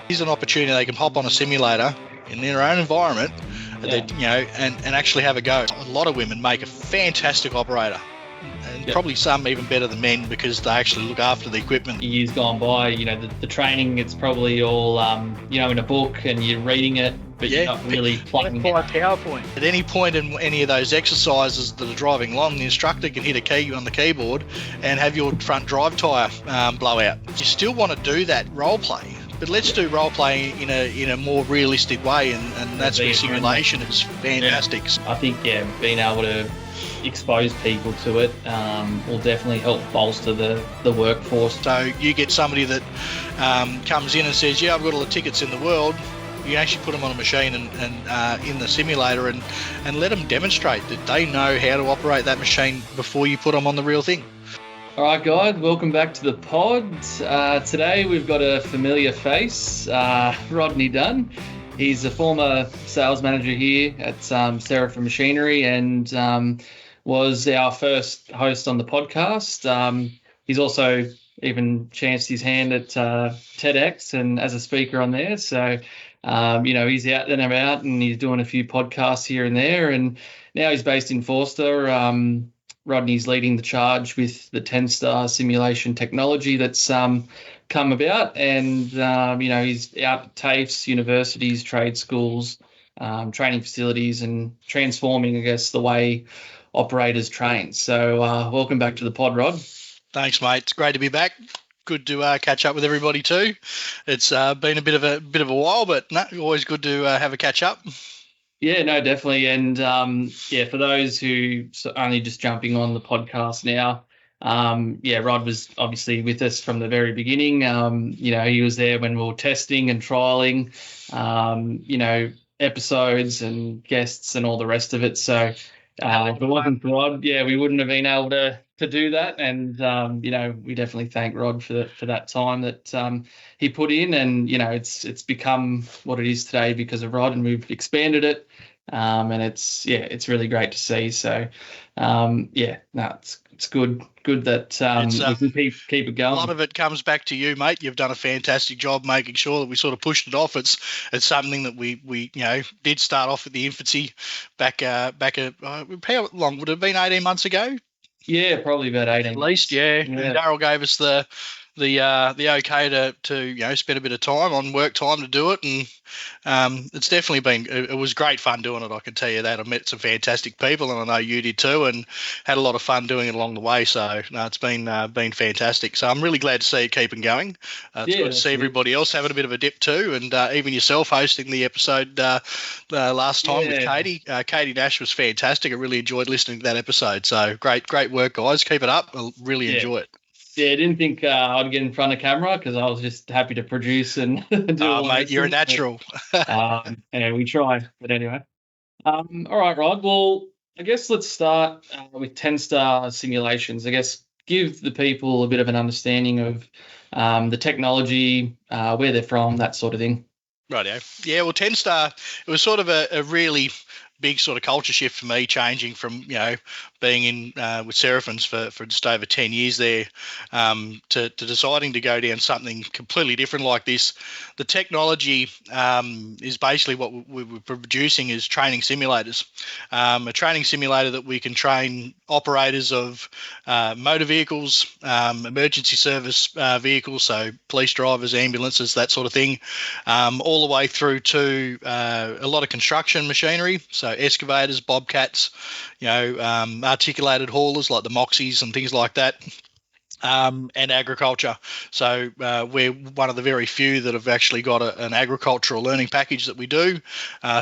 Here's an opportunity they can hop on a simulator in their own environment, and actually have a go. A lot of women make a fantastic operator, and probably some even better than men because they actually look after the equipment. Years gone by, the training, it's probably all, in a book and you're reading it, but you're not really plugging it. PowerPoint. At any point in any of those exercises that are driving along, the instructor can hit a key on the keyboard and have your front drive tyre blow out. You still want to do that role play, but let's do role play in a more realistic way, and that's where simulation is fantastic. I think being able to expose people to it will definitely help bolster the workforce. So you get somebody that comes in and says, I've got all the tickets in the world. You actually put them on a machine and in the simulator and let them demonstrate that they know how to operate that machine before you put them on the real thing. All right, guys, welcome back to the pod. Today we've got a familiar face, Rodney Dunn. He's a former sales manager here at Seraphim Machinery and was our first host on the podcast. He's also even chanced his hand at TEDx and as a speaker on there. So, he's out and about and he's doing a few podcasts here and there. And now he's based in Forster. Rodney's leading the charge with the Tenstar simulation technology that's come about. And, he's out at TAFEs, universities, trade schools, training facilities and transforming, I guess, the way operators train. So welcome back to the pod, Rod. Thanks, mate. It's great to be back. Good to catch up with everybody too. It's been a bit of a while, but always good to have a catch up. Yeah, no, definitely. And for those who only just jumping on the podcast now, Rod was obviously with us from the very beginning. He was there when we were testing and trialing, episodes and guests and all the rest of it. So if it wasn't for Rod, we wouldn't have been able to do that. And, we definitely thank Rod for that time that he put in. And, it's become what it is today because of Rod, and we've expanded it. And it's really great to see. So, it's good that we can keep it going. A lot of it comes back to you, mate. You've done a fantastic job making sure that we sort of pushed it off. It's something that we did start off at the infancy back how long would it have been? 18 months ago. Yeah, probably about 18. At least, yeah. And Darryl gave us the okay to spend a bit of time on work time to do it, and it's definitely been. It was great fun doing it. I can tell you that. I met some fantastic people, and I know you did too, and had a lot of fun doing it along the way. So it's been fantastic. So I'm really glad to see it keeping going. It's good to see everybody else having a bit of a dip too, and even yourself hosting the episode last time with Katie. Katie Nash was fantastic. I really enjoyed listening to that episode. So great work, guys. Keep it up. I really enjoy it. Yeah, I didn't think I'd get in front of camera because I was just happy to produce and do all mate, you're a natural. We try. But anyway. All right, Rod. Well, I guess let's start with Tenstar simulations. I guess give the people a bit of an understanding of the technology, where they're from, that sort of thing. Rightio. Yeah, well, Tenstar, it was sort of a really big sort of culture shift for me, changing from being in with Seraphims for just over 10 years there to deciding to go down something completely different like this. The technology is basically what we're producing is training simulators, a training simulator that we can train operators of motor vehicles, emergency service vehicles, so police drivers, ambulances, that sort of thing, all the way through to a lot of construction machinery, so excavators, bobcats, articulated haulers like the Moxies and things like that, and agriculture. So we're one of the very few that have actually got an agricultural learning package that we do,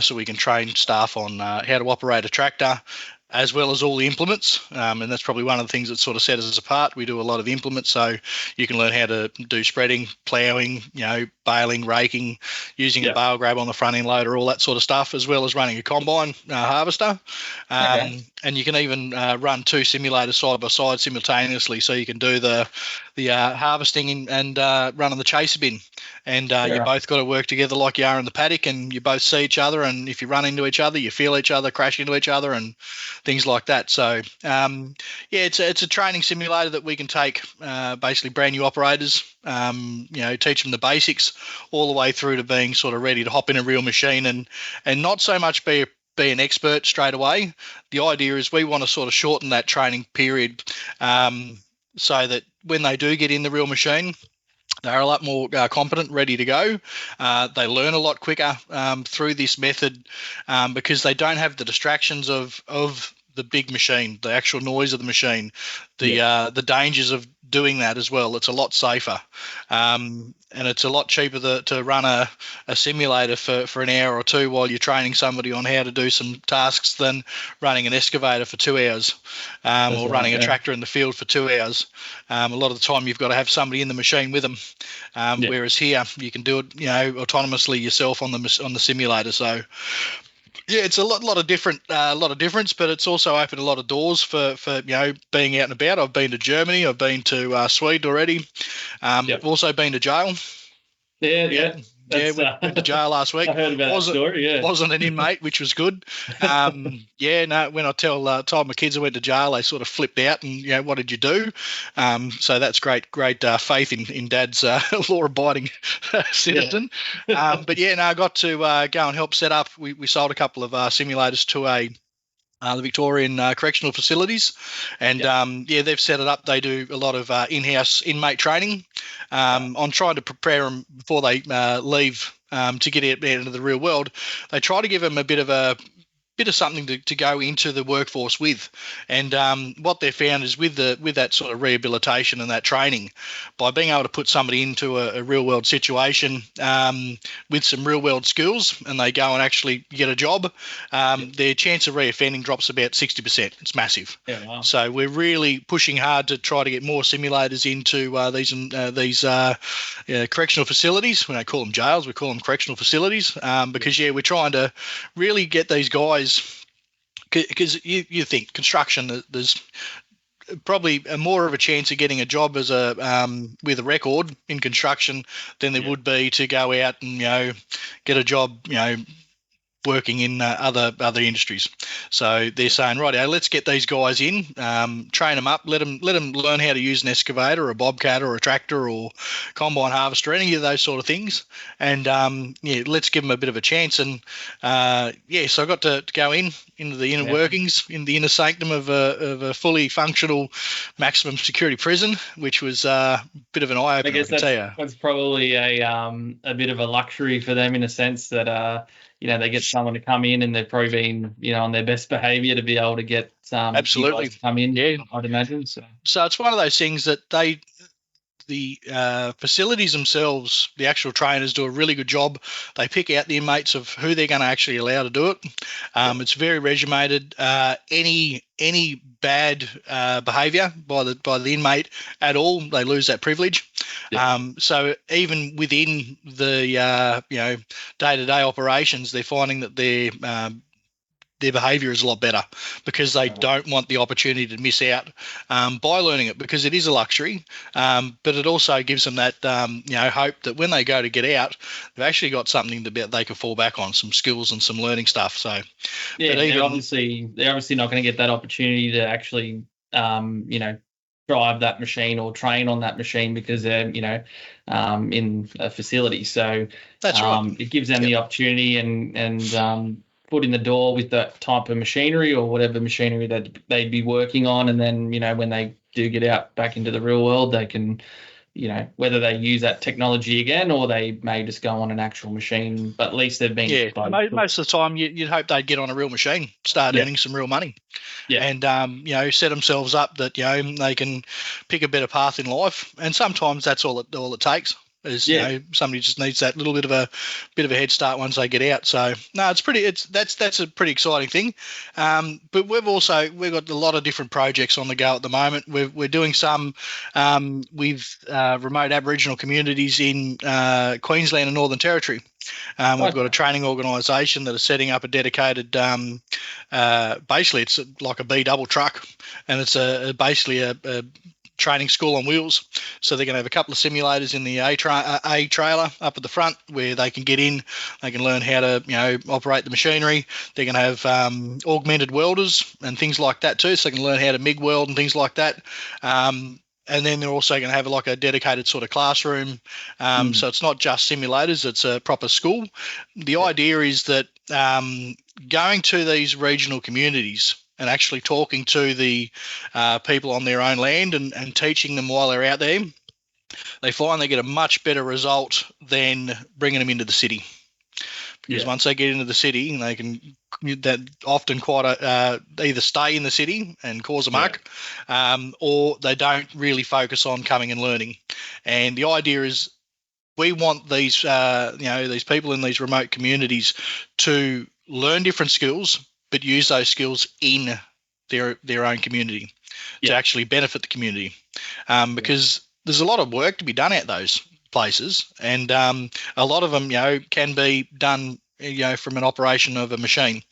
so we can train staff on how to operate a tractor, as well as all the implements, and that's probably one of the things that sort of set us apart. We do a lot of implements, so you can learn how to do spreading, ploughing, baling, raking, using a bale grab on the front end loader, all that sort of stuff, as well as running a combine harvester. And you can even run two simulators side by side simultaneously, so you can do the harvesting and running the chaser bin. and Yeah, you right. both got to work together like you are in the paddock, and you both see each other, and if you run into each other, you feel each other, crash into each other, and things like that. So yeah, it's a training simulator that we can take basically brand new operators, teach them the basics all the way through to being sort of ready to hop in a real machine, and not so much be an expert straight away. The idea is we want to sort of shorten that training period, so that when they do get in the real machine, they're a lot more competent, ready to go. They learn a lot quicker through this method, because they don't have the distractions of the big machine, the actual noise of the machine, the dangers of doing that as well. It's a lot safer, and it's a lot cheaper to run a simulator for an hour or two while you're training somebody on how to do some tasks than running an excavator for 2 hours, or running a tractor in the field for 2 hours. A lot of the time you've got to have somebody in the machine with them, whereas here you can do it autonomously yourself on the simulator. So yeah, it's a lot of difference, but it's also opened a lot of doors for being out and about. I've been to Germany, I've been to Sweden already. I've also been to jail. Yeah. Went to jail last week. I heard about that story. Yeah, wasn't an inmate, which was good. When I told my kids I went to jail, they sort of flipped out and what did you do? So that's great faith in Dad's law-abiding citizen. Yeah. I got to go and help set up. We sold a couple of simulators to the Victorian correctional facilities, and they've set it up. They do a lot of in-house inmate training. On trying to prepare them before they leave to get out into the real world. They try to give them a bit of something to go into the workforce with, and what they've found is with that sort of rehabilitation and that training, by being able to put somebody into a real world situation with some real world skills, and they go and actually get a job, their chance of reoffending drops about 60%. It's massive. Yeah, wow. So we're really pushing hard to try to get more simulators into these correctional facilities. We don't call them jails, we call them correctional facilities, because we're trying to really get these guys, because you think construction, there's probably more of a chance of getting a job as with a record in construction than there would be to go out and get a job working in other industries. So they're saying, right, let's get these guys in, train them up, let them learn how to use an excavator or a bobcat or a tractor or combine harvester, any of those sort of things, and let's give them a bit of a chance. And so I got to go into the inner workings, in the inner sanctum of a fully functional maximum security prison, which was a bit of an eye opener. I can tell you. That's probably a bit of a luxury for them, in a sense that they get someone to come in and they've probably been, on their best behaviour to be able to get absolutely you guys to come in. Yeah, I'd imagine. So it's one of those things that the facilities themselves, the actual trainers, do a really good job. They pick out the inmates of who they're going to actually allow to do it. It's very regimented. Any bad behaviour by the inmate at all, they lose that privilege. So even within the day-to-day operations, they're finding that their behaviour is a lot better, because they don't want the opportunity to miss out by learning it, because it is a luxury, but it also gives them that hope that when they go to get out, they've actually got something that they can fall back on, some skills and some learning stuff. So they're obviously not going to get that opportunity to actually drive that machine or train on that machine because they're in a facility. So that's right. It gives them the opportunity and foot in the door with that type of machinery or whatever machinery that they'd be working on, and then when they do get out back into the real world, they can whether they use that technology again or they may just go on an actual machine, but at least they've been most of the time you'd hope they'd get on a real machine, start earning some real money, and set themselves up that they can pick a better path in life, and sometimes that's all it takes. Somebody just needs that little bit of a head start once they get out. So no, that's a pretty exciting thing. But we've got a lot of different projects on the go at the moment. We're doing some with remote Aboriginal communities in Queensland and Northern Territory. We've got a training organisation that is setting up a dedicated, basically it's like a B double truck, and it's basically a training school on wheels. So they're going to have a couple of simulators in the A trailer up at the front where they can get in. They can learn how to operate the machinery. They're going to have augmented welders and things like that too, so they can learn how to MIG weld and things like that. And then they're also going to have like a dedicated sort of classroom. So it's not just simulators, it's a proper school. The idea is that going to these regional communities and actually talking to the people on their own land and teaching them while they're out there, they find they get a much better result than bringing them into the city. Because once they get into the city, they can that often either stay in the city and cause a muck, or they don't really focus on coming and learning. And the idea is we want these these people in these remote communities to learn different skills, but use those skills in their own community to actually benefit the community, because there's a lot of work to be done at those places, and a lot of them can be done from an operation of a machine.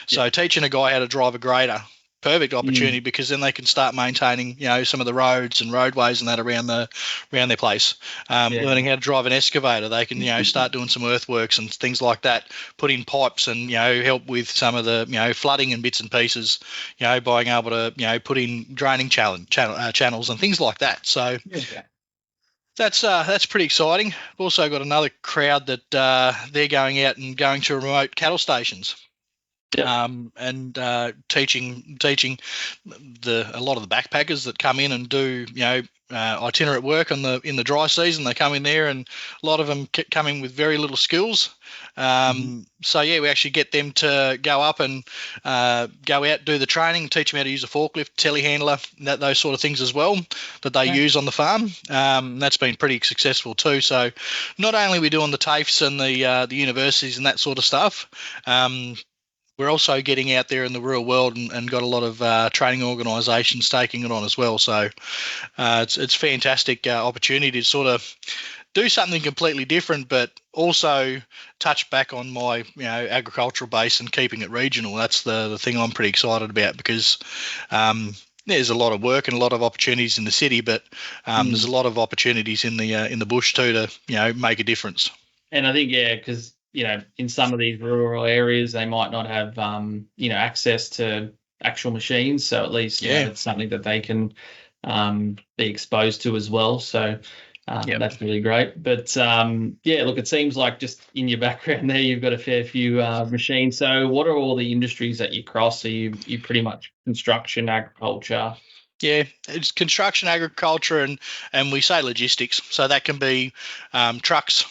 So teaching a guy how to drive a grader, perfect opportunity, because then they can start maintaining some of the roads and roadways and that around their place. Learning how to drive an excavator, they can start doing some earthworks and things like that, put in pipes and help with some of the flooding and bits and pieces, being able to put in draining channels and things like that. So that's pretty exciting. We've also got another crowd that they're going out and going to remote cattle stations. And teaching a lot of the backpackers that come in and do itinerant work in the dry season. They come in there, and a lot of them come in with very little skills. So we actually get them to go up and go out, do the training, teach them how to use a forklift, telehandler, those sort of things as well that they use on the farm. That's been pretty successful too. So not only are we doing the TAFEs and the universities and that sort of stuff, we're also getting out there in the real world and got a lot of training organisations taking it on as well. So it's fantastic opportunity to sort of do something completely different, but also touch back on my agricultural base and keeping it regional. That's the thing I'm pretty excited about, because there's a lot of work and a lot of opportunities in the city, but there's a lot of opportunities in the bush too to make a difference. And I think because in some of these rural areas, they might not have, access to actual machines. So at least it's something that they can be exposed to as well. So that's really great. But, look, it seems like just in your background there, you've got a fair few machines. So what are all the industries that you cross? Are you pretty much construction, agriculture? Yeah, it's construction, agriculture, and we say logistics. So that can be trucks,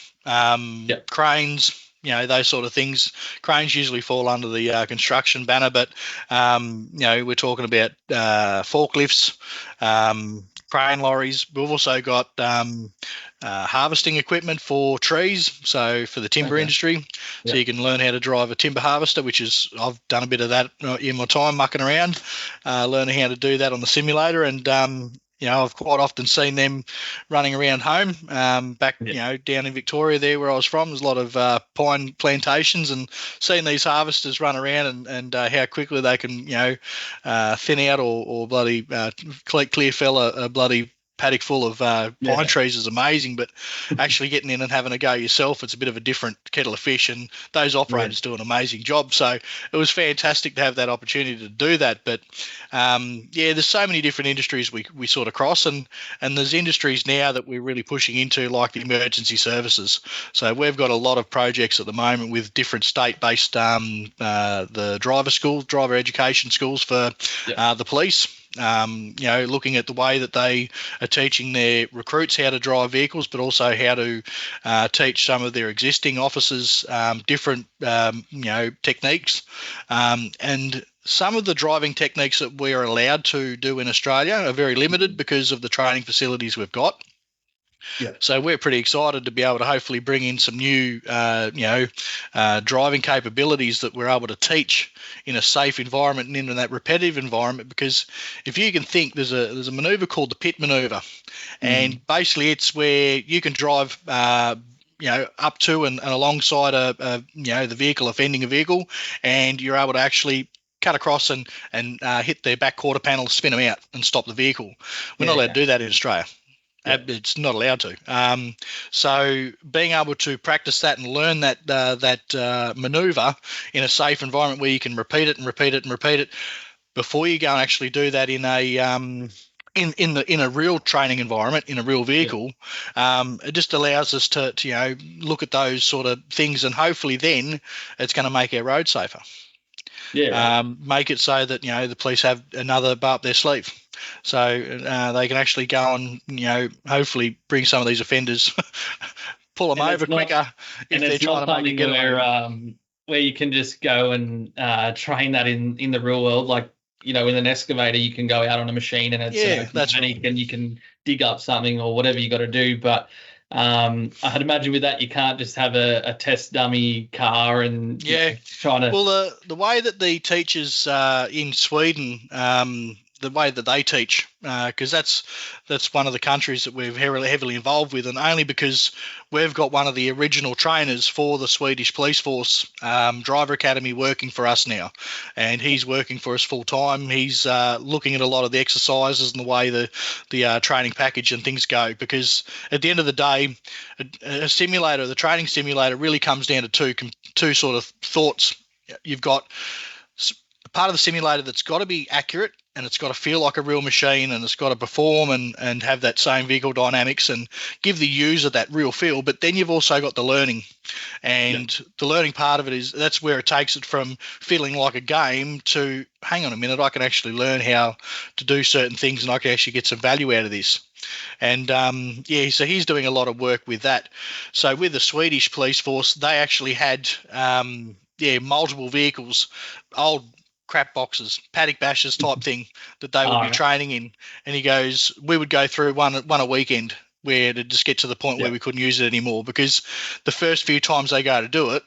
cranes, those sort of things. Cranes usually fall under the construction banner, but we're talking about forklifts, crane lorries. We've also got harvesting equipment for trees, so for the timber industry. So you can learn how to drive a timber harvester, which is, I've done a bit of that in my time mucking around, learning how to do that on the simulator. And I've quite often seen them running around home back, down in Victoria there where I was from. There's a lot of pine plantations, and seeing these harvesters run around and how quickly they can, thin out or bloody clear fell a bloody paddock full of pine trees is amazing. But actually getting in and having a go yourself, it's a bit of a different kettle of fish, and those operators do an amazing job. So it was fantastic to have that opportunity to do that. But there's so many different industries we sort of cross, and there's industries now that we're really pushing into, like the emergency services. So we've got a lot of projects at the moment with different state-based the driver education schools for the police. Looking at the way that they are teaching their recruits how to drive vehicles, but also how to teach some of their existing officers different, techniques. And some of the driving techniques that we're allowed to do in Australia are very limited because of the training facilities we've got. So we're pretty excited to be able to hopefully bring in some new, driving capabilities that we're able to teach in a safe environment and in that repetitive environment. Because if you can think, there's a manoeuvre called the pit manoeuvre, and basically it's where you can drive up to and alongside the vehicle, offending a vehicle, and you're able to actually cut across and hit their back quarter panel, spin them out, and stop the vehicle. We're not allowed to do that in Australia. It's not allowed to. So being able to practice that and learn that maneuver in a safe environment where you can repeat it before you go and actually do that in a in a real training environment, in a real vehicle, it just allows us to look at those sort of things, and hopefully then it's going to make our road safer. Make it so that the police have another bar up their sleeve, so they can actually go and hopefully bring some of these offenders, pull them over quicker if they're trying to make it get away. Where you can just go and train that in the real world, like in an excavator, you can go out on a machine and it's that's right. And you can dig up something or whatever you got to do, but I'd imagine with that you can't just have a test dummy car and trying to. Well, the way that the teachers in Sweden, the way that they teach, because that's one of the countries that we're heavily involved with, and only because we've got one of the original trainers for the Swedish Police Force Driver Academy working for us now, and he's working for us full time. He's looking at a lot of the exercises and the way the training package and things go, because at the end of the day, a simulator, the training simulator, really comes down to two sort of thoughts. You've got a part of the simulator that's got to be accurate, and it's got to feel like a real machine, and it's got to perform and have that same vehicle dynamics and give the user that real feel. But then you've also got the learning, and the learning part of it that's where it takes it from feeling like a game to, hang on a minute, I can actually learn how to do certain things, and I can actually get some value out of this. And so he's doing a lot of work with that. So with the Swedish police force, they actually had multiple vehicles, old crap boxes, paddock bashes type thing that they would be training in. And he goes, we would go through one a weekend where to just get to the point where we couldn't use it anymore, because the first few times they go to do it,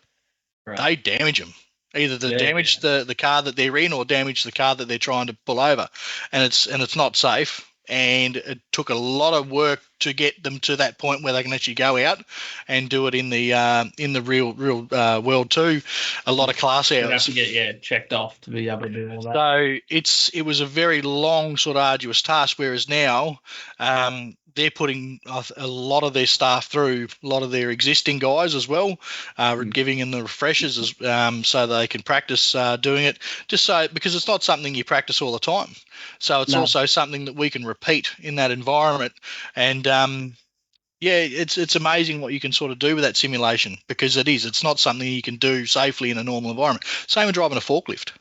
they damage them. Either they damage the car that they're in or damage the car that they're trying to pull over, and it's not safe. And it took a lot of work to get them to that point where they can actually go out and do it in the real world too. A lot of class hours. You have to get checked off to be able to do all that. So it was a very long sort of arduous task. Whereas now, they're putting a lot of their staff through, a lot of their existing guys as well, giving them the refreshers so they can practice doing it. Because it's not something you practice all the time. So it's also something that we can repeat in that environment. And it's amazing what you can sort of do with that simulation, because it's not something you can do safely in a normal environment. Same with driving a forklift.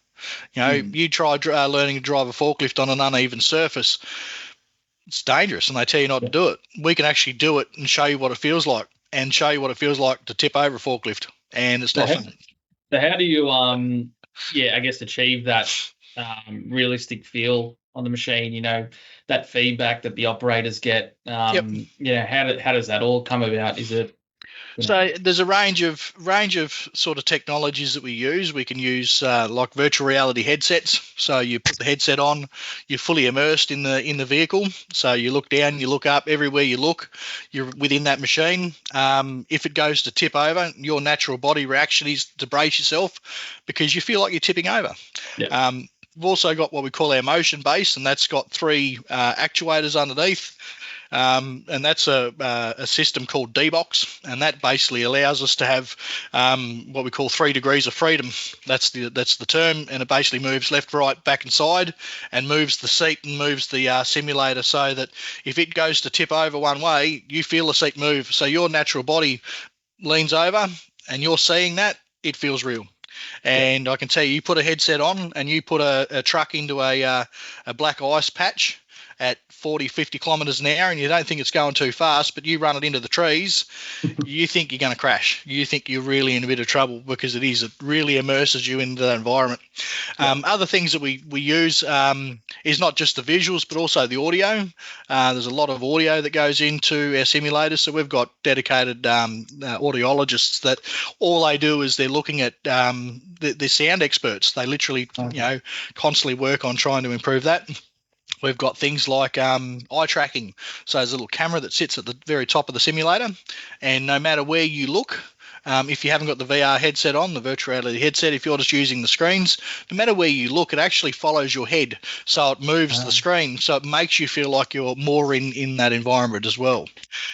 You try learning to drive a forklift on an uneven surface. It's dangerous, and they tell you not to do it. We can actually do it and show you what it feels like, and show you what it feels like to tip over a forklift, and it's not fun. So how do you, I guess, achieve that realistic feel on the machine? That feedback that the operators get. How does that all come about? Is it? So there's a range of sort of technologies that we use. We can use like virtual reality headsets. So you put the headset on, you're fully immersed in the vehicle. So you look down, you look up, everywhere you look, you're within that machine. If it goes to tip over, your natural body reaction is to brace yourself, because you feel like you're tipping over. Yep. We've also got what we call our motion base, and that's got 3 actuators underneath. And that's a system called D-Box, and that basically allows us to have what we call 3 degrees of freedom. That's the term, and it basically moves left, right, back and side, and moves the seat and moves the simulator, so that if it goes to tip over one way, you feel the seat move. So your natural body leans over, and you're seeing that, it feels real. And I can tell you put a headset on and you put a truck into a black ice patch at 40, 50 kilometres an hour, and you don't think it's going too fast, but you run it into the trees, you think you're going to crash. You think you're really in a bit of trouble, because it really immerses you into that environment. Other things that we use is not just the visuals, but also the audio. There's a lot of audio that goes into our simulators, so we've got dedicated audiologists that all they do is they're looking at they're sound experts. They literally constantly work on trying to improve that. We've got things like eye tracking. So there's a little camera that sits at the very top of the simulator, and no matter where you look, if you haven't got the VR headset on, the virtual reality headset, if you're just using the screens, no matter where you look, it actually follows your head. So it moves the screen. So it makes you feel like you're more in that environment as well.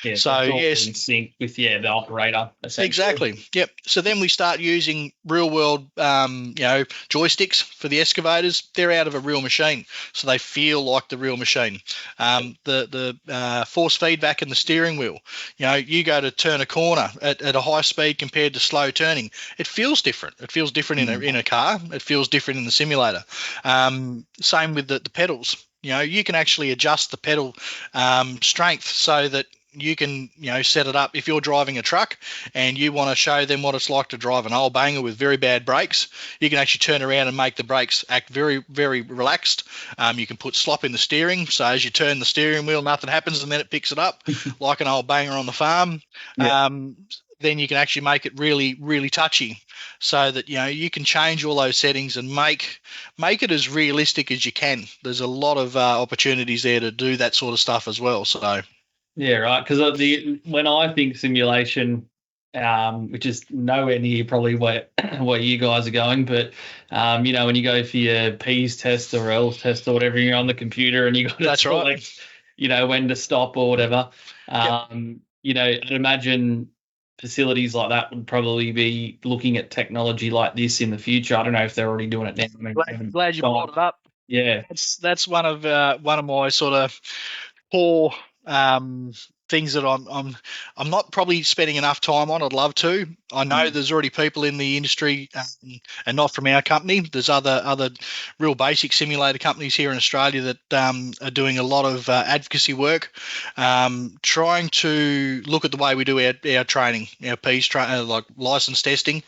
Yeah, So it's all yes, in sync with the operator essentially. exactly. Yep. So then we start using real world, joysticks for the excavators. They're out of a real machine, so they feel like the real machine. The force feedback in the steering wheel. You go to turn a corner at a high speed compared to slow turning. It feels different. It feels different in a car. It feels different in the simulator. Same with the pedals. You can actually adjust the pedal strength so that you can set it up. If you're driving a truck and you want to show them what it's like to drive an old banger with very bad brakes, you can actually turn around and make the brakes act very, very relaxed. You can put slop in the steering, so as you turn the steering wheel, nothing happens, and then it picks it up like an old banger on the farm. Then you can actually make it really, really touchy, so that you can change all those settings and make it as realistic as you can. There's a lot of opportunities there to do that sort of stuff as well. So yeah, right. Because when I think simulation, which is nowhere near probably where you guys are going, but when you go for your P's test or L's test or whatever, you're on the computer and you got to select, when to stop or whatever. I'd imagine facilities like that would probably be looking at technology like this in the future. I don't know if they're already doing it now. Glad you brought it up. Yeah, that's one of my sort of core things that I'm not probably spending enough time on. I'd love to. I know there's already people in the industry, and not from our company. There's other real basic simulator companies here in Australia that are doing a lot of advocacy work, trying to look at the way we do our training, our P's like license testing.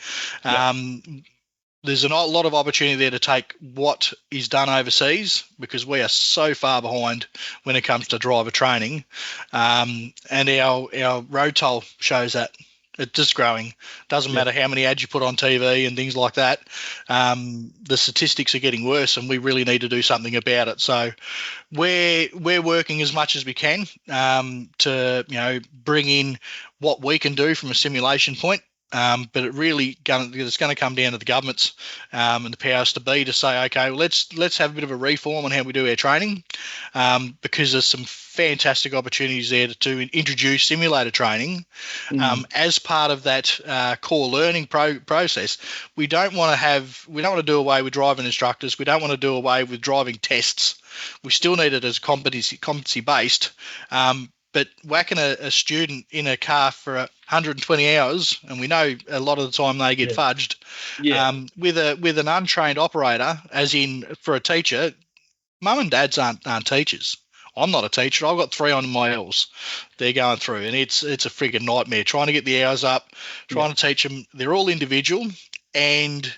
There's a lot of opportunity there to take what is done overseas, because we are so far behind when it comes to driver training, and our road toll shows that. It's just growing. Doesn't matter how many ads you put on TV and things like that. The statistics are getting worse, and we really need to do something about it. So we're working as much as we can to bring in what we can do from a simulation point. But it's going to come down to the governments and the powers to be to say, okay, well, let's have a bit of a reform on how we do our training, because there's some fantastic opportunities there to introduce simulator training as part of that core learning process. We don't want to do away with driving instructors. We don't want to do away with driving tests. We still need it as competency based. But whacking a student in a car for 120 hours, and we know a lot of the time they get fudged, with an untrained operator, as in for a teacher, mum and dads aren't teachers. I'm not a teacher. I've got 3 on my L's. They're going through, and it's a frigging nightmare trying to get the hours up, trying to teach them. They're all individual, and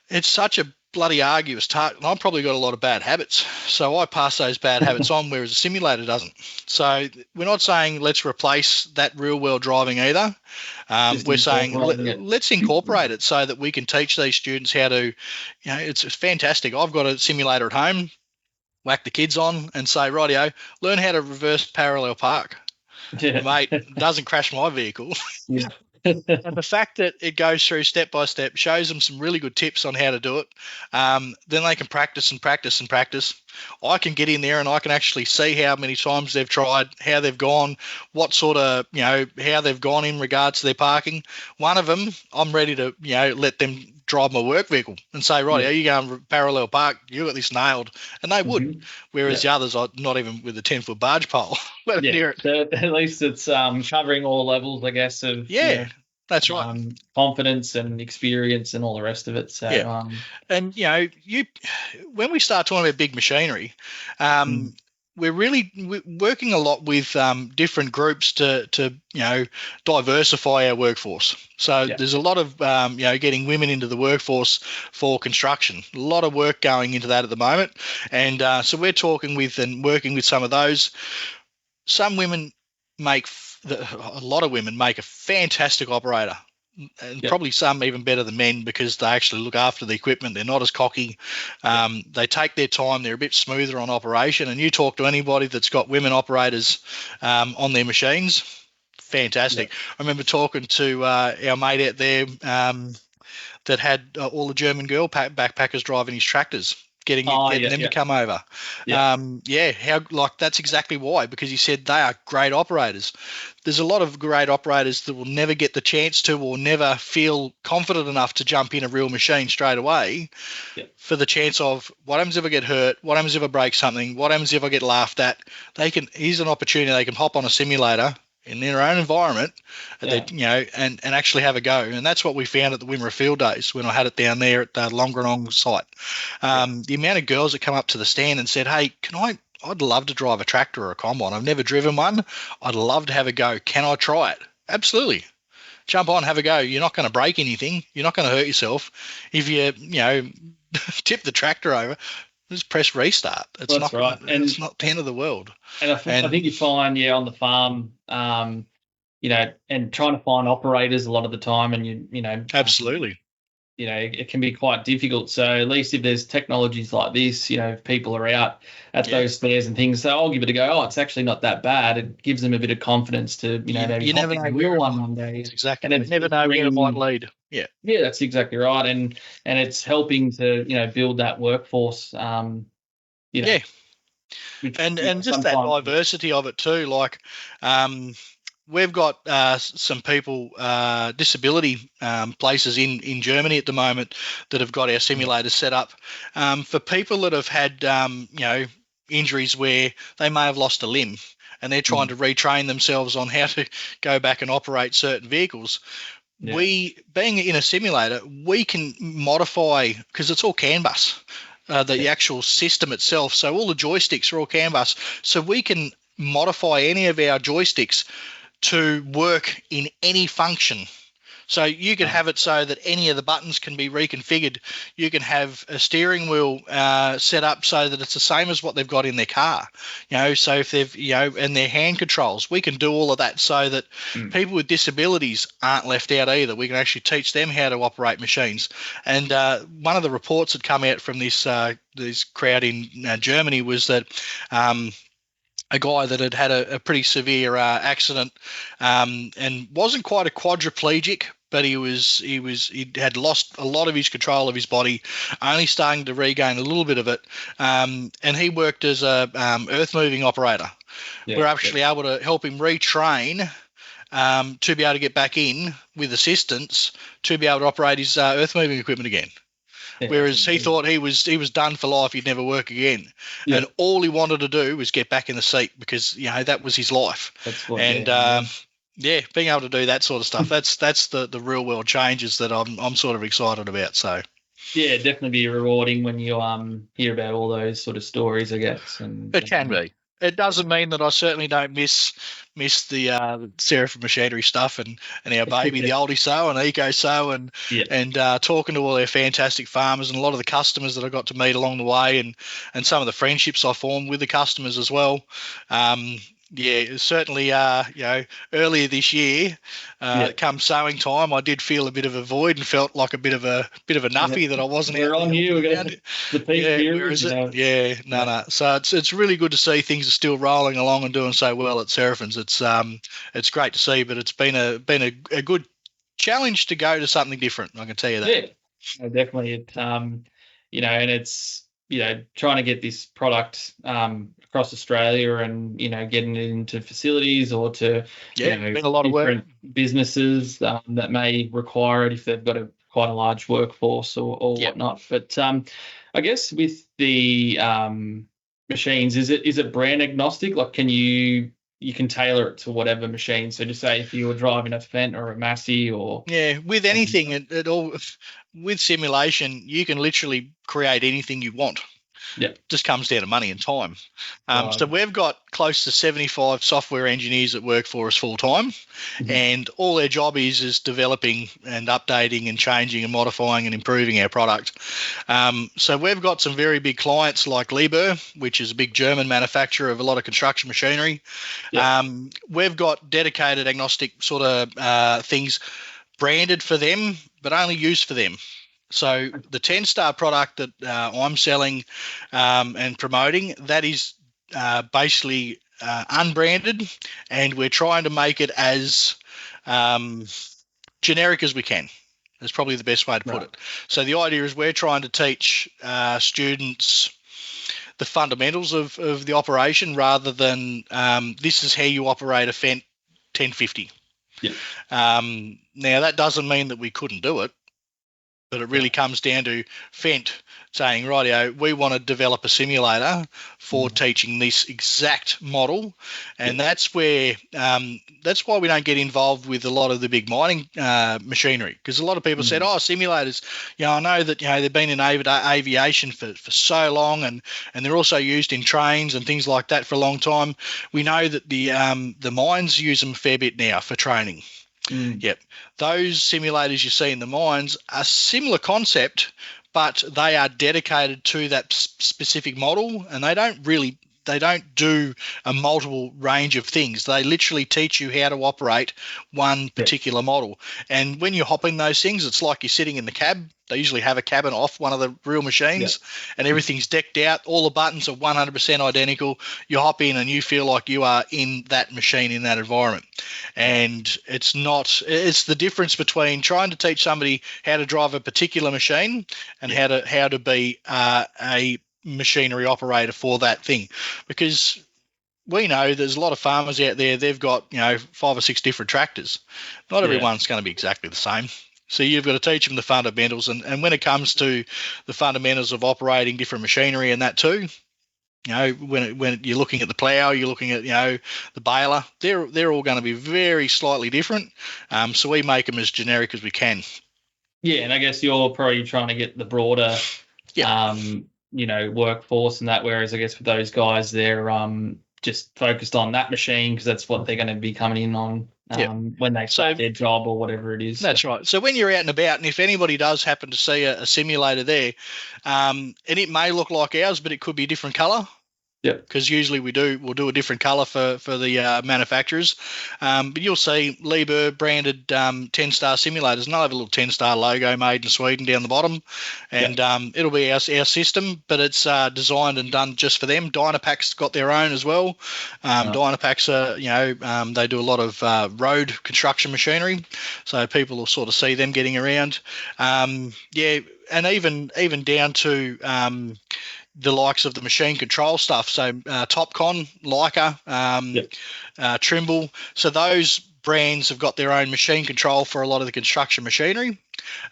it's such a bloody arduous task. And I've probably got a lot of bad habits, so I pass those bad habits on, whereas a simulator doesn't. So we're not saying let's replace that real world driving either. We're saying let's incorporate it so that we can teach these students how to, it's fantastic. I've got a simulator at home, whack the kids on and say, rightio, learn how to reverse parallel park. Mate, doesn't crash my vehicle. And the fact that it goes through step by step shows them some really good tips on how to do it. Then they can practice and practice and practice. I can get in there and I can actually see how many times they've tried, how they've gone, what sort of, how they've gone in regards to their parking. One of them, I'm ready to, let them drive my work vehicle and say, right, are you going parallel park? You got this nailed. And they would. Whereas the others are not even with a 10-foot barge pole. At least it's covering all levels, I guess, of that's right. Confidence and experience and all the rest of it. So, and when we start talking about big machinery, we're working a lot with different groups to diversify our workforce. So there's a lot of getting women into the workforce for construction. A lot of work going into that at the moment, and so we're talking with and working with some of those. Some women a lot of women make a fantastic operator, and probably some even better than men, because they actually look after the equipment. They're not as cocky. They take their time. They're a bit smoother on operation. And you talk to anybody that's got women operators on their machines, fantastic. I remember talking to our mate out there that had all the German girl backpackers driving his tractors, getting them to come over. That's exactly why, because he said they are great operators. There's a lot of great operators that will never get the chance to, or never feel confident enough to jump in a real machine straight away for the chance of, what happens if I get hurt? What happens if I break something? What happens if I get laughed at? Here's an opportunity. They can hop on a simulator in their own environment, and actually have a go. And that's what we found at the Wimmera Field Days when I had it down there at the Longerenong site. The amount of girls that come up to the stand and said, hey, I'd love to drive a tractor or a combine. I've never driven one. I'd love to have a go. Can I try it? Absolutely. Jump on, have a go. You're not going to break anything. You're not going to hurt yourself. If you tip the tractor over, just press restart. It's not the end of the world. And I think you find, on the farm, and trying to find operators a lot of the time, and absolutely. It can be quite difficult. So at least if there's technologies like this, if people are out at those fairs and things, so I'll give it a go. Oh, it's actually not that bad. It gives them a bit of confidence to, maybe you never know wheel one day. Exactly. And you never know where it might lead. Yeah. Yeah, that's exactly right. And it's helping to, build that workforce. And just that diversity of it too. Like, we've got some people, disability places in Germany at the moment that have got our simulators set up for people that have had, injuries where they may have lost a limb, and they're trying to retrain themselves on how to go back and operate certain vehicles. Yeah. We, being in a simulator, we can modify, because it's all CAN bus, the actual system itself. So all the joysticks are all CAN bus. So we can modify any of our joysticks to work in any function. So you can have it so that any of the buttons can be reconfigured. You can have a steering wheel set up so that it's the same as what they've got in their car. So if they've, and their hand controls, we can do all of that so that people with disabilities aren't left out either. We can actually teach them how to operate machines. And one of the reports that come out from this crowd in Germany was that a guy that had a pretty severe accident and wasn't quite a quadriplegic, but he had lost a lot of his control of his body, only starting to regain a little bit of it. And he worked as a earth moving operator. We're actually able to help him retrain to be able to get back in with assistance to be able to operate his earth moving equipment again. Whereas he thought he was done for life, he'd never work again. And all he wanted to do was get back in the seat because, that was his life. Being able to do that sort of stuff, that's the real world changes that I'm sort of excited about. So definitely be rewarding when you hear about all those sort of stories, I guess. And it can be. It doesn't mean that I certainly don't miss the Seraphim machinery stuff and our baby, the oldie sow and eco sow and talking to all their fantastic farmers and a lot of the customers that I got to meet along the way and some of the friendships I formed with the customers as well. Certainly, earlier this year, come sowing time, I did feel a bit of a void and felt like a bit of a nuffy that I wasn't out. We're on you. We're going the peak period. No. So it's really good to see things are still rolling along and doing so well at Seraphim's. It's great to see, but it's been a good challenge to go to something different. I can tell you that. Yeah, definitely. It and it's trying to get this product across Australia and, getting it into facilities or to, been a lot of work. Businesses that may require it if they've got quite a large workforce or whatnot. But I guess with the machines, is it brand agnostic? Like, you can tailor it to whatever machine. So just say if you were driving a Fendt or a Massey or... Yeah, with anything, it all... With simulation, you can literally create anything you want. Yeah, just comes down to money and time. So we've got close to 75 software engineers that work for us full time, and all their job is developing and updating and changing and modifying and improving our product. So we've got some very big clients like Liebherr, which is a big German manufacturer of a lot of construction machinery. Yeah. We've got dedicated agnostic sort of things branded for them, but only used for them. So the Tenstar product that I'm selling and promoting, that is basically unbranded, and we're trying to make it as generic as we can. That's probably the best way to put it. So the idea is we're trying to teach students the fundamentals of the operation rather than this is how you operate a Fendt 1050. Yeah. Now, that doesn't mean that we couldn't do it, but it really comes down to Fendt saying, rightio, we want to develop a simulator for teaching this exact model, and that's where that's why we don't get involved with a lot of the big mining machinery, because a lot of people said, simulators, I know that they've been in aviation for so long, and they're also used in trains and things like that for a long time. We know that the mines use them a fair bit now for training. Yep. Those simulators you see in the mines are similar concept, but they are dedicated to that specific model, and they don't do a multiple range of things. They literally teach you how to operate one particular model. And when you hop in those things, it's like you're sitting in the cab. They usually have a cabin off one of the real machines, and everything's decked out. All the buttons are 100% identical. You hop in and you feel like you are in that machine, in that environment. And it's the difference between trying to teach somebody how to drive a particular machine and how to be a machinery operator for that thing. Because we know there's a lot of farmers out there, they've got 5 or 6 different tractors. Not everyone's going to be exactly the same. So you've got to teach them the fundamentals, and when it comes to the fundamentals of operating different machinery and that too, when you're looking at the plough, you're looking at the baler, they're all going to be very slightly different. So we make them as generic as we can. Yeah, and I guess you're probably trying to get the broader, workforce and that. Whereas I guess for those guys, they're just focused on that machine because that's what they're going to be coming in on when they start their job or whatever it is. That's right. So when you're out and about, and if anybody does happen to see a simulator there, and it may look like ours, but it could be a different colour. Yeah. Because usually we'll do a different colour for the manufacturers. But you'll see Liebherr branded Tenstar simulators, and they'll have a little Tenstar logo made in Sweden down the bottom. And it'll be our system, but it's designed and done just for them. Dynapac's got their own as well. Dynapac's, they do a lot of road construction machinery, so people will sort of see them getting around. And even down to the likes of the machine control stuff. So Topcon, Leica, Trimble. So those brands have got their own machine control for a lot of the construction machinery.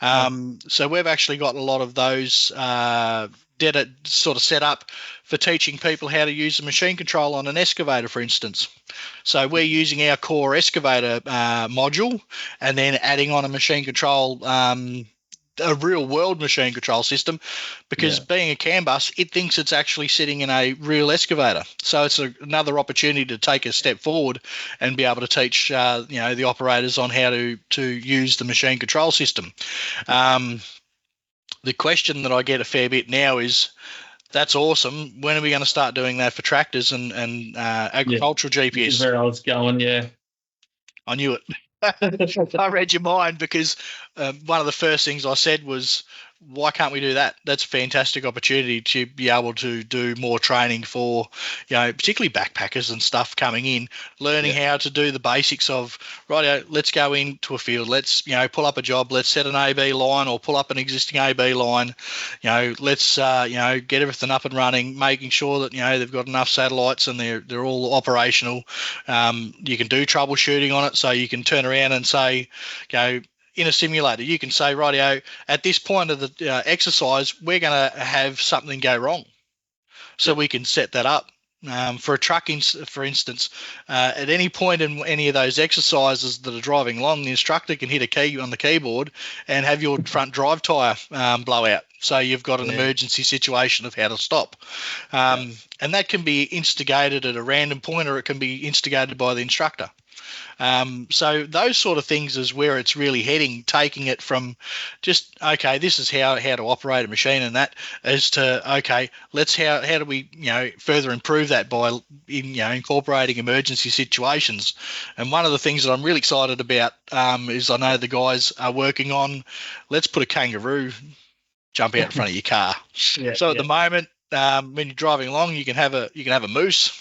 So we've actually got a lot of those data sort of set up for teaching people how to use the machine control on an excavator, for instance. So we're using our core excavator module and then adding on a machine control a real world machine control system, because being a CAN bus, it thinks it's actually sitting in a real excavator. So it's another opportunity to take a step forward and be able to teach the operators on how to use the machine control system. The question that I get a fair bit now is, that's awesome. When are we going to start doing that for tractors and agricultural GPS? This is where I was going, I knew it. I read your mind, because one of the first things I said was, why can't we do that? That's a fantastic opportunity to be able to do more training for, particularly backpackers and stuff coming in, learning how to do the basics of, let's go into a field, let's, pull up a job, let's set an AB line or pull up an existing AB line, let's, get everything up and running, making sure that, they've got enough satellites and they're all operational. You can do troubleshooting on it, so you can turn around and say, in a simulator, you can say, rightio, at this point of the exercise, we're going to have something go wrong. So we can set that up. For a truck, for instance, at any point in any of those exercises that are driving along, the instructor can hit a key on the keyboard and have your front drive tyre blow out. So you've got an emergency situation of how to stop. And that can be instigated at a random point, or it can be instigated by the instructor. So those sort of things is where it's really heading, taking it from just, okay, this is how to operate a machine, and that as to, okay, how do we further improve that by incorporating emergency situations. And one of the things that I'm really excited about is, I know the guys are working on, let's put a kangaroo jump out in front of your car. So at the moment, when you're driving along, you can have a moose.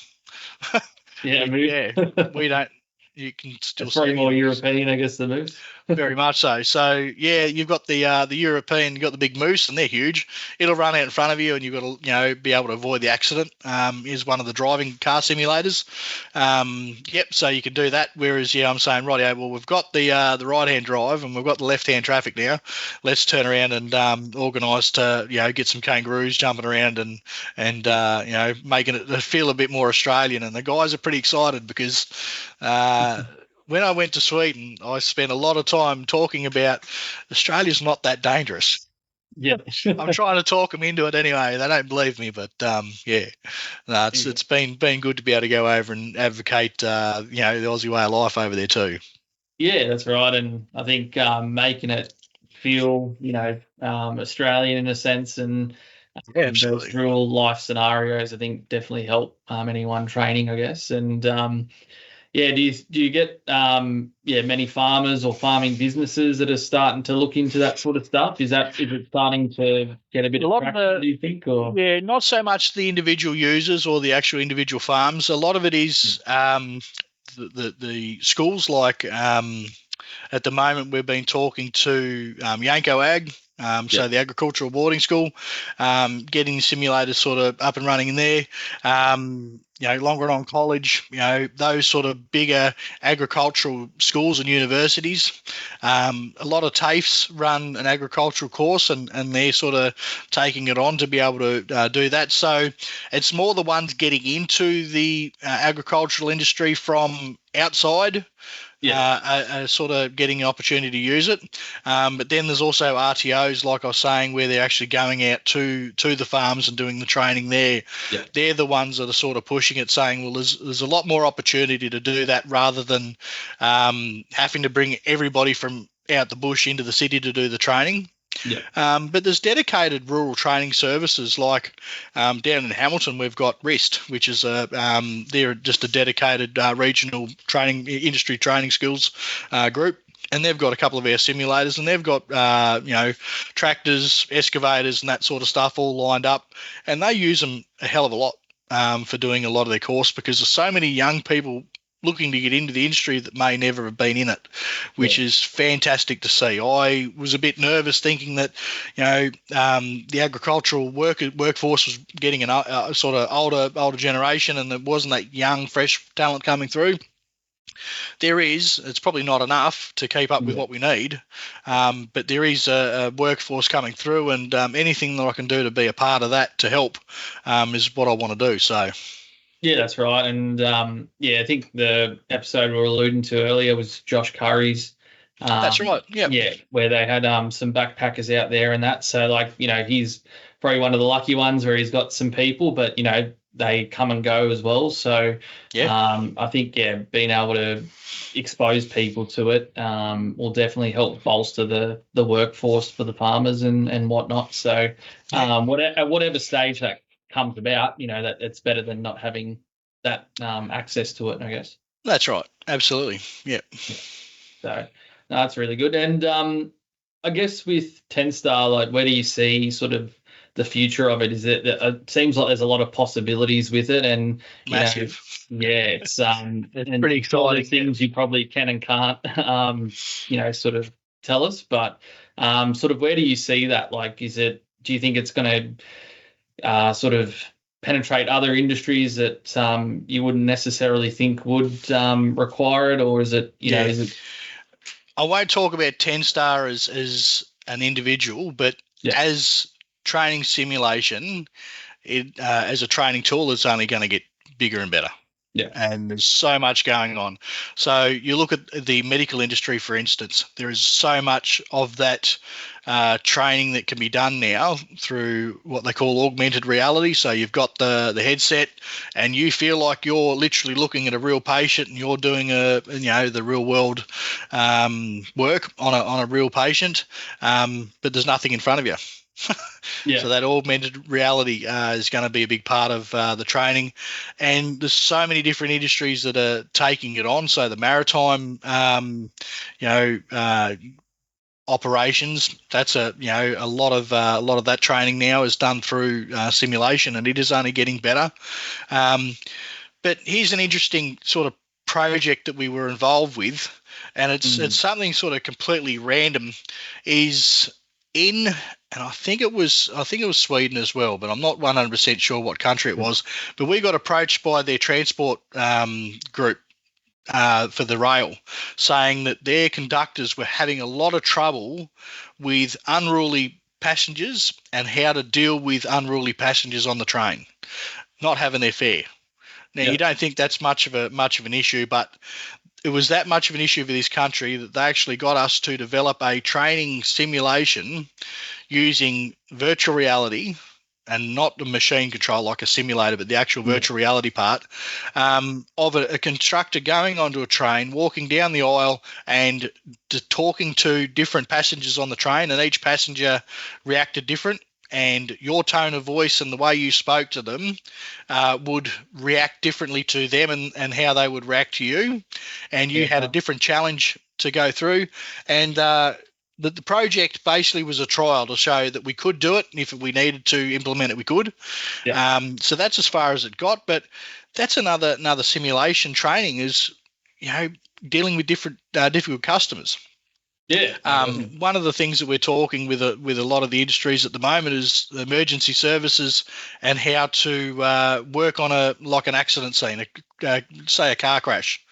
Yeah, Yeah, moose. we don't. You can still It's see probably me more on. European, I guess, the moose. Very much so. So yeah, you've got the European, you've got the big moose, and they're huge. It'll run out in front of you, and you've got to be able to avoid the accident. Is one of the driving car simulators. Yep. So you can do that. Whereas I'm saying, right, well, we've got the right hand drive, and we've got the left hand traffic now. Let's turn around and organise to get some kangaroos jumping around and making it feel a bit more Australian. And the guys are pretty excited because. When I went to Sweden, I spent a lot of time talking about Australia's not that dangerous. Yeah. I'm trying to talk them into it anyway. They don't believe me, but yeah, no, it's been good to be able to go over and advocate the Aussie way of life over there too. Yeah, that's right. And I think making it feel, Australian in a sense, and Yeah, those absolutely. real life scenarios, I think definitely help anyone training, I guess. And yeah, do you get many farmers or farming businesses that are starting to look into that sort of stuff? Is it starting to get a bit A of lot of traction, do you think? Or yeah, not so much the individual users or the actual individual farms. A lot of it is the schools like. At the moment, we've been talking to Yanko Ag, so the agricultural boarding school, getting simulators sort of up and running in there. Longeron College, those sort of bigger agricultural schools and universities. A lot of TAFEs run an agricultural course, and they're sort of taking it on to be able to do that. So it's more the ones getting into the agricultural industry from outside are sort of getting an opportunity to use it. But then there's also RTOs, like I was saying, where they're actually going out to the farms and doing the training there. Yeah. They're the ones that are sort of pushing it, saying, well, there's a lot more opportunity to do that rather than having to bring everybody from out the bush into the city to do the training. Yeah. But there's dedicated rural training services like down in Hamilton, we've got RIST, which is they're just a dedicated regional training industry training skills group. And they've got a couple of our simulators, and they've got tractors, excavators, and that sort of stuff all lined up. And they use them a hell of a lot for doing a lot of their course because there's so many young people looking to get into the industry that may never have been in it, which is fantastic to see. I was a bit nervous thinking that, the agricultural workforce was getting a sort of older generation, and there wasn't that young, fresh talent coming through. There is. It's probably not enough to keep up with what we need, but there is a workforce coming through, and anything that I can do to be a part of that to help is what I want to do. So. Yeah, that's right. And I think the episode we were alluding to earlier was Josh Curry's. That's right. Yeah. Yeah, where they had some backpackers out there and that. So, he's probably one of the lucky ones where he's got some people, but, they come and go as well. So, I think, being able to expose people to it will definitely help bolster the workforce for the farmers and whatnot. So, at whatever stage that comes about, that it's better than not having that access to it, I guess. That's right. Absolutely. Yeah. So no, that's really good. And I guess with Tenstar, where do you see sort of the future of it? Is it seems like there's a lot of possibilities with it, and massive. It's it's pretty exciting. Things you probably can and can't sort of tell us, but sort of where do you see that? Do you think it's going to sort of penetrate other industries that you wouldn't necessarily think would require it, or is it is it? I won't talk about Tenstar as an individual, but as training simulation, as a training tool, it's only going to get bigger and better. Yeah. And there's so much going on. So you look at the medical industry, for instance, there is so much of that training that can be done now through what they call augmented reality. So you've got the headset and you feel like you're literally looking at a real patient and you're doing the real world work on a real patient, but there's nothing in front of you. So that augmented reality is going to be a big part of the training, and there's so many different industries that are taking it on. So the maritime, operations, that's a lot of that training now is done through simulation, and it is only getting better. But But here's an interesting sort of project that we were involved with, and it's something sort of completely random. Is in, and I think it was Sweden as well, but I'm not 100% sure what country it was. But we got approached by their transport group for the rail, saying that their conductors were having a lot of trouble with unruly passengers and how to deal with unruly passengers on the train, not having their fare. Now, you don't think that's much of an issue, but it was that much of an issue for this country that they actually got us to develop a training simulation using virtual reality, and not the machine control like a simulator, but the actual virtual reality part, of a constructor going onto a train, walking down the aisle and talking to different passengers on the train, and each passenger reacted different. And your tone of voice and the way you spoke to them would react differently to them, and how they would react to you. And you had a different challenge to go through. And the project basically was a trial to show that we could do it, and if we needed to implement it, we could. So that's as far as it got. But that's another simulation training, is dealing with different difficult customers. One of the things that we're talking with a lot of the industries at the moment is emergency services, and how to work on an accident scene, say a car crash.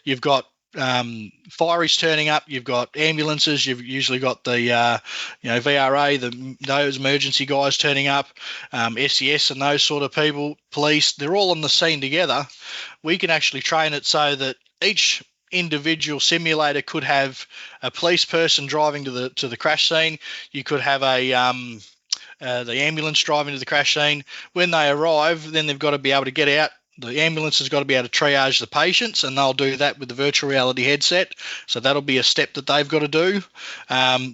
You've got fireys turning up, you've got ambulances, you've usually got the VRA, those emergency guys turning up, SES and those sort of people, police. They're all on the scene together. We can actually train it so that each individual simulator could have a police person driving to the crash scene. You could have the ambulance driving to the crash scene. When they arrive, then they've got to be able to get out. The ambulance has got to be able to triage the patients, and they'll do that with the virtual reality headset. So that'll be a step that they've got to do.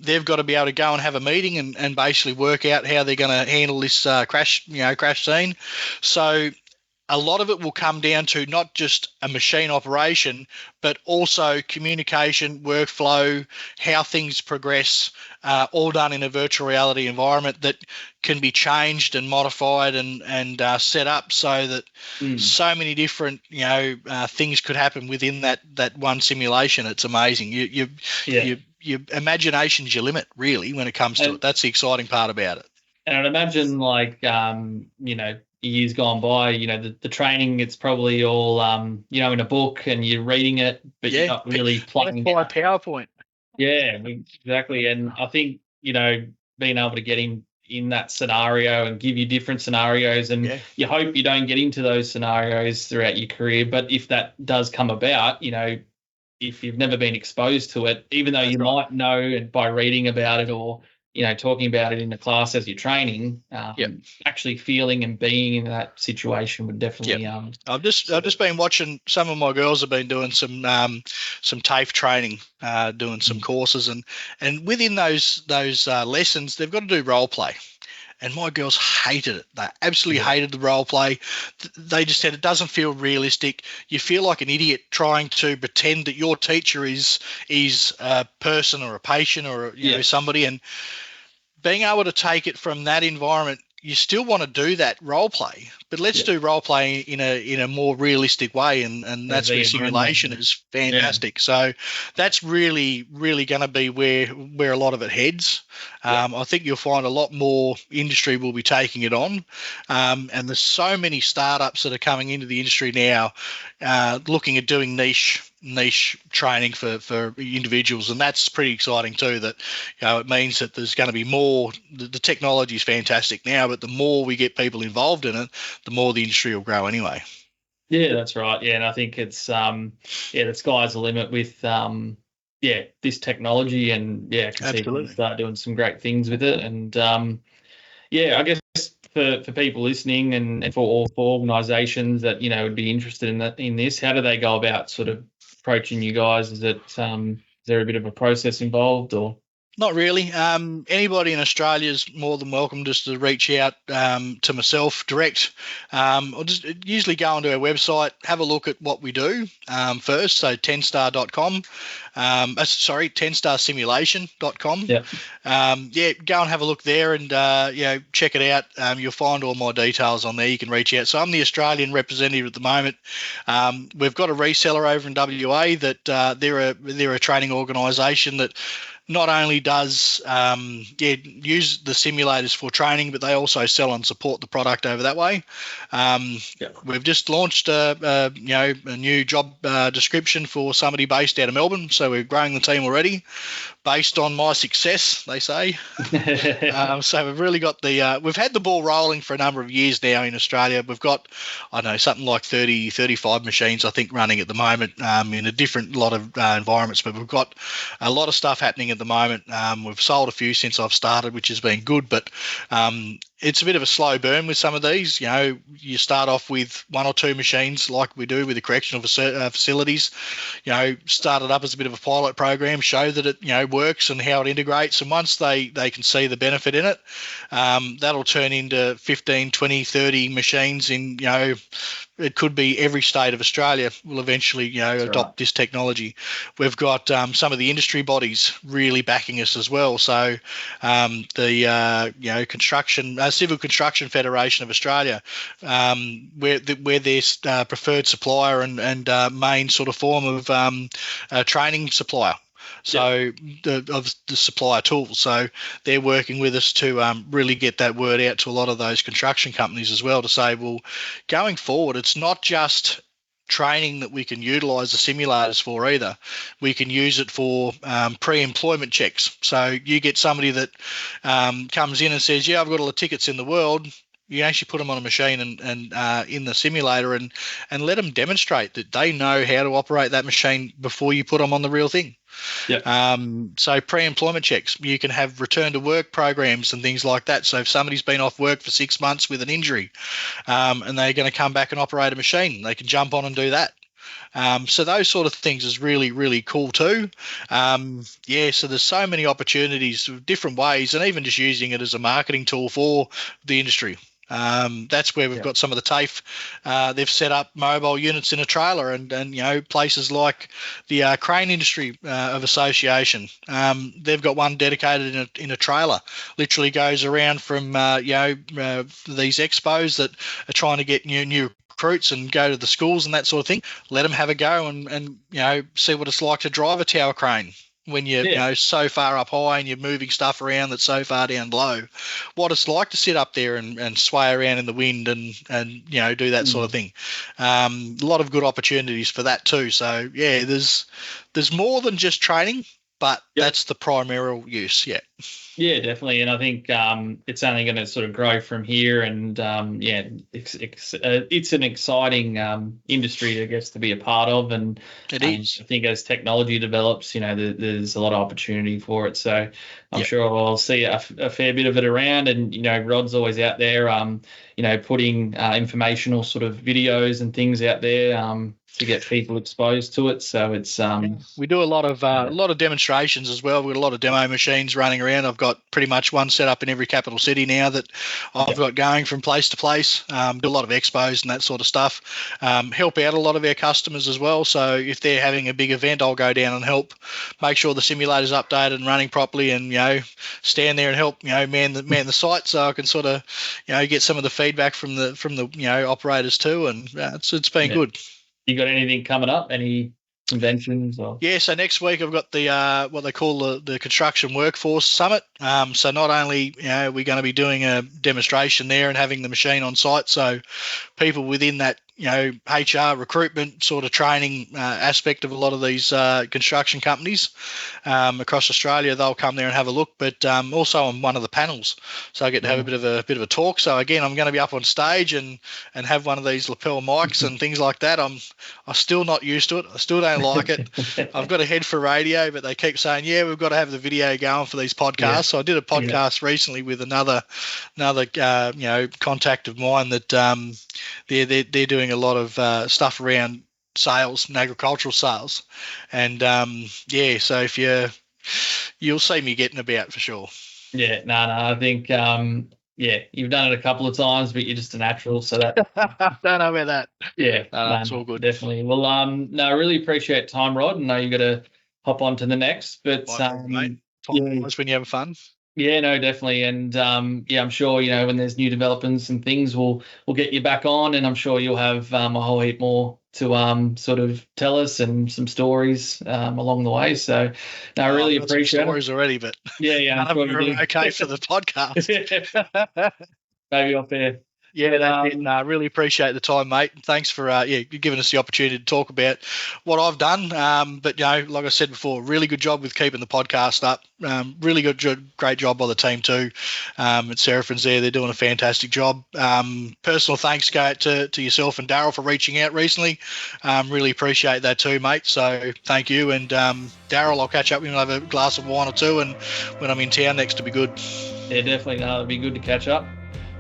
They've got to be able to go and have a meeting and basically work out how they're going to handle this crash scene. So a lot of it will come down to not just a machine operation, but also communication, workflow, how things progress, all done in a virtual reality environment that can be changed and modified and set up so that so many different things could happen within that one simulation. It's amazing. Your imagination's your limit, really, when it comes to it. That's the exciting part about it. And I'd imagine, years gone by, the training, it's probably all in a book and you're reading it, but you're not really plugging by PowerPoint. Yeah, exactly. And I think being able to get in that scenario and give you different scenarios, and you hope you don't get into those scenarios throughout your career, but if that does come about, if you've never been exposed to it, even though you might know by reading about it or talking about it in the class as you're training, actually feeling and being in that situation would definitely. I've just been watching. Some of my girls have been doing some TAFE training, doing some courses, and within those lessons, they've got to do role play. And my girls hated it. They absolutely hated the role play. They just said it doesn't feel realistic. You feel like an idiot trying to pretend that your teacher is a person or a patient or somebody, and being able to take it from that environment. You still want to do that role play, but let's do role play in a more realistic way, and that's where simulation is fantastic. So that's really, really going to be where a lot of it heads. I think you'll find a lot more industry will be taking it on, and there's so many startups that are coming into the industry now, looking at doing niche training for individuals, and that's pretty exciting too. That it means that there's going to be more. The technology is fantastic now, but the more we get people involved in it, the more the industry will grow anyway. Yeah, that's right. Yeah, and I think it's the sky's the limit with this technology, and I can see people start doing some great things with it. And I guess for people listening and for organisations that would be interested in this, how do they go about sort of approaching you guys? Is there a bit of a process involved, or? Not really. Anybody in Australia is more than welcome just to reach out to myself direct. Or just usually go onto our website, have a look at what we do first, so tenstar.com. tenstarsimulation.com. Yeah. Go and have a look there and check it out. You'll find all my details on there. You can reach out. So I'm the Australian representative at the moment. We've got a reseller over in WA that they're a training organisation that not only does use the simulators for training, but they also sell and support the product over that way. We've just launched a new job description for somebody based out of Melbourne, so we're growing the team already based on my success, they say. So we've really got we've had the ball rolling for a number of years now in Australia. We've got, I don't know, something like 30, 35 machines, I think, running at the moment in a different lot of environments, but we've got a lot of stuff happening at the moment. We've sold a few since I've started, which has been good, but it's a bit of a slow burn with some of these. You start off with one or two machines like we do with the correctional facilities. Start it up as a bit of a pilot program, show that it works and how it integrates. And once they can see the benefit in it, that'll turn into 15, 20, 30 machines in, it could be every state of Australia will eventually, adopt this technology. We've got some of the industry bodies really backing us as well. So the Civil Construction Federation of Australia, we're their preferred supplier and main sort of form of training supplier. So of the supplier tools. So they're working with us to really get that word out to a lot of those construction companies as well, to say, well, going forward, it's not just training that we can utilise the simulators for either. We can use it for pre-employment checks. So you get somebody that comes in and says, I've got all the tickets in the world. You actually put them on a machine and in the simulator and let them demonstrate that they know how to operate that machine before you put them on the real thing. So pre-employment checks, you can have return to work programs and things like that. So if somebody's been off work for 6 months with an injury and they're going to come back and operate a machine, they can jump on and do that. So those sort of things is really, really cool too. So there's so many opportunities, different ways, and even just using it as a marketing tool for the industry. That's where we've got some of the TAFE. They've set up mobile units in a trailer, and places like the Crane Industry of Association. They've got one dedicated in a trailer. Literally goes around from these expos that are trying to get new recruits and go to the schools and that sort of thing. Let them have a go and see what it's like to drive a tower crane when you're so far up high and you're moving stuff around that's so far down low. What it's like to sit up there and sway around in the wind and do that sort of thing. A lot of good opportunities for that too. So there's more than just training, but that's the primary use. Yeah, definitely, and I think it's only going to sort of grow from here. And it's an exciting industry, I guess, to be a part of. And it is. I think as technology develops, there's a lot of opportunity for it. So I'm sure I'll see a fair bit of it around. And Rod's always out there, putting informational sort of videos and things out there to get people exposed to it. So it's we do a lot of demonstrations as well. We've got a lot of demo machines running around. I've got pretty much one set up in every capital city now that I've got going from place to place. Do a lot of expos and that sort of stuff. Help out a lot of our customers as well. So if they're having a big event, I'll go down and help make sure the simulator's updated and running properly, and stand there and help man the site, so I can sort of get some of the feedback from the operators too. And it's been good. You got anything coming up? Any conventions? Or? Yeah, so next week I've got the what they call the Construction Workforce Summit. So not only we're going to be doing a demonstration there and having the machine on site, so people within that HR recruitment sort of training aspect of a lot of these construction companies across Australia, they'll come there and have a look. But also on one of the panels, so I get to have a bit of a talk. So again, I'm going to be up on stage and have one of these lapel mics and things like that. I'm still not used to it. I still don't like it. I've got a head for radio, but they keep saying, we've got to have the video going for these podcasts. Yeah. So I did a podcast recently with another contact of mine that they're doing a lot of stuff around sales and agricultural sales, and so if you'll see me getting about for sure. I think you've done it a couple of times, but you're just a natural, so that don't know about that. It's all good. Definitely. Well, I really appreciate time, Rod. I know you got hop on to the next. But mate. yeah. When you're having fun. Yeah, no, definitely, and I'm sure when there's new developments and things, we'll get you back on, and I'm sure you'll have a whole heap more to sort of tell us and some stories along the way. So, no, I really appreciate some stories already, but yeah, none I'm sure of them are okay for the podcast. Maybe off there. Yeah, that's it. No, I really appreciate the time, mate. Thanks for giving us the opportunity to talk about what I've done. But like I said before, really good job with keeping the podcast up. Really great job by the team too. At Seraphin's there, they're doing a fantastic job. Personal thanks go out to yourself and Daryl for reaching out recently. Really appreciate that too, mate. So thank you. And Daryl, I'll catch up with you and have a glass of wine or two, and when I'm in town next, to be good. Yeah, definitely. No, it'd be good to catch up.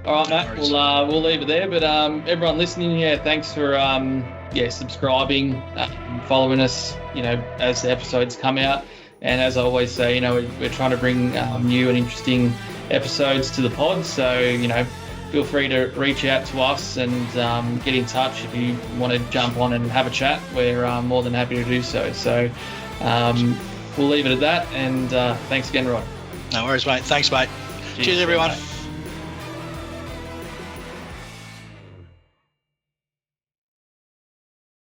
All right, Matt, we'll leave it there. But everyone listening, thanks for subscribing, following us, as the episodes come out. And as I always say, we're trying to bring new and interesting episodes to the pod. So, feel free to reach out to us and get in touch if you want to jump on and have a chat. We're more than happy to do so. So we'll leave it at that. And thanks again, Rod. No worries, mate. Thanks, mate. Cheers everyone. Mate.